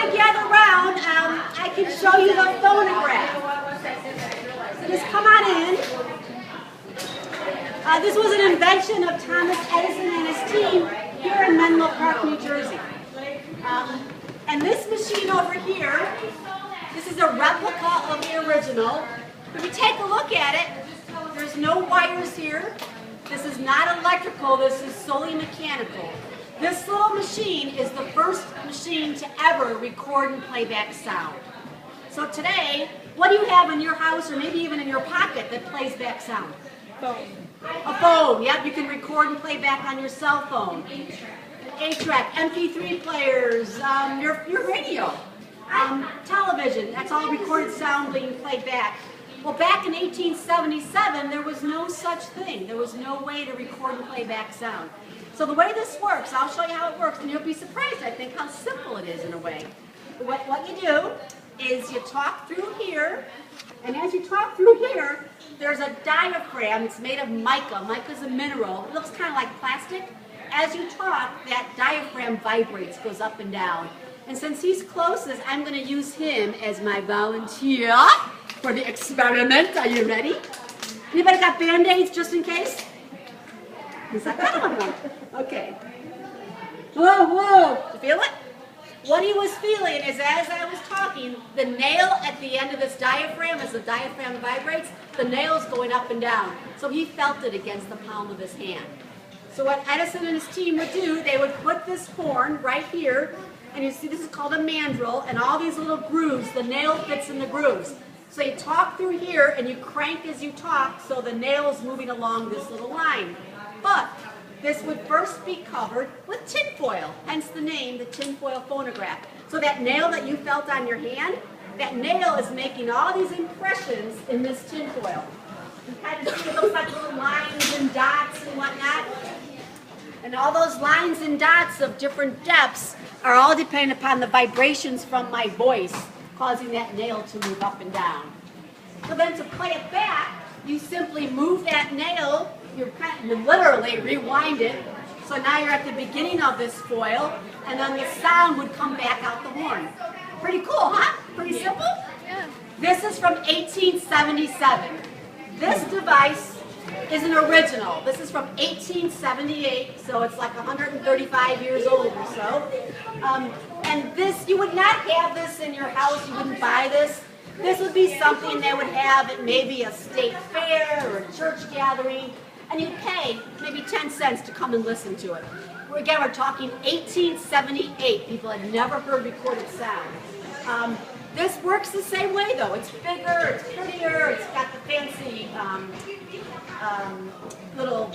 want to gather around, I can show you the phonograph. So just come on in. This was an invention of Thomas Edison and his team here in Menlo Park, New Jersey. And this machine over here, this is a replica of the original. If you take a look at it, there's no wires here. This is not electrical, this is solely mechanical. This little machine is the first machine to ever record and play back sound. So today, what do you have in your house or maybe even in your pocket that plays back sound? Phone. A phone, yep, you can record and play back on your cell phone. 8-track, MP3 players, your radio, television, that's all recorded sound being played back. Well, back in 1877, there was no such thing. There was no way to record and play back sound. So the way this works, I'll show you how it works, and you'll be surprised, I think, how simple it is in a way. What you do is you talk through here, and as you talk through here, there's a diaphragm. It's made of mica. Mica's a mineral. It looks kind of like plastic. As you talk, that diaphragm vibrates, goes up and down. And since he's closest, I'm going to use him as my volunteer for the experiment. Are you ready? Anybody got Band-Aids just in case? Is that kind of one? Okay. Whoa, whoa. Did you feel it? What he was feeling is as I was talking, the nail at the end of this diaphragm, as the diaphragm vibrates, the nail's going up and down. So he felt it against the palm of his hand. So what Edison and his team would do, they would put this horn right here, and you see this is called a mandrel, and all these little grooves, the nail fits in the grooves. So you talk through here, and you crank as you talk, so the nail's moving along this little line. But this would first be covered with tinfoil, hence the name, the tinfoil phonograph. So that nail that you felt on your hand, that nail is making all these impressions in this tinfoil. You kind of see it looks like little lines and dots and whatnot. And all those lines and dots of different depths are all dependent upon the vibrations from my voice, causing that nail to move up and down. So then to play it back, you simply move that nail, you literally rewind it, so now you're at the beginning of this foil, and then the sound would come back out the horn. Pretty cool, huh? Pretty simple? Yeah. This is from 1877. This device is an original. This is from 1878, so it's like 135 years old or so. And this, you would not have this in your house, you wouldn't buy this. This would be something they would have at maybe a state fair or a church gathering, and you'd pay maybe 10 cents to come and listen to it. Again, we're talking 1878. People had never heard recorded sound. This works the same way though. It's bigger, it's prettier, it's got the fancy little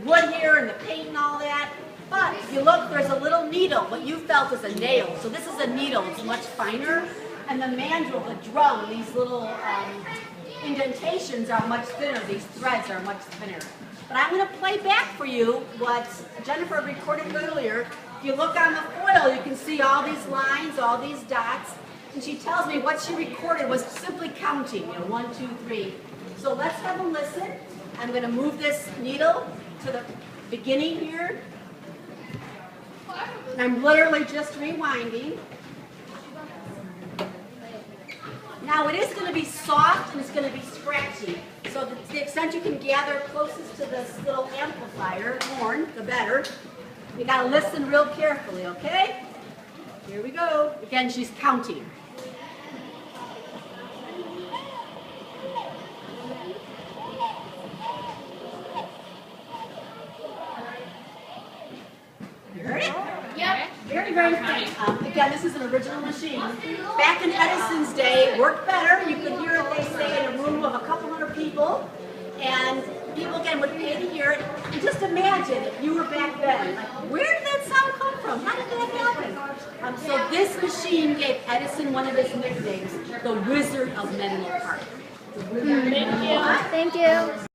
wood here and the paint and all that. But if you look, there's a little needle. What you felt is a nail. So this is a needle, it's much finer. And the mandrel, the drum, these little indentations are much thinner. These threads are much thinner. But I'm going to play back for you what Jennifer recorded earlier. If you look on the foil, you can see all these lines, all these dots. And she tells me what she recorded was simply counting, 1, 2, 3. So let's have a listen. I'm going to move this needle to the beginning here. And I'm literally just rewinding. Now it is going to be soft and it's going to be scratchy. So to the extent you can gather closest to this little amplifier horn, the better. You got to listen real carefully, okay? Here we go. Again, she's counting. You heard it? Yep. Very, very faint. Again, this is an original machine. Back in Edison's day, it worked better. You could hear it, they say, in a room of a couple hundred people. And people, again, would pay to hear it. And just imagine if you were back then. Like, where did that sound come from? How did that happen? So this machine gave Edison one of his nicknames, the Wizard of Menlo Park. Thank you. Thank you.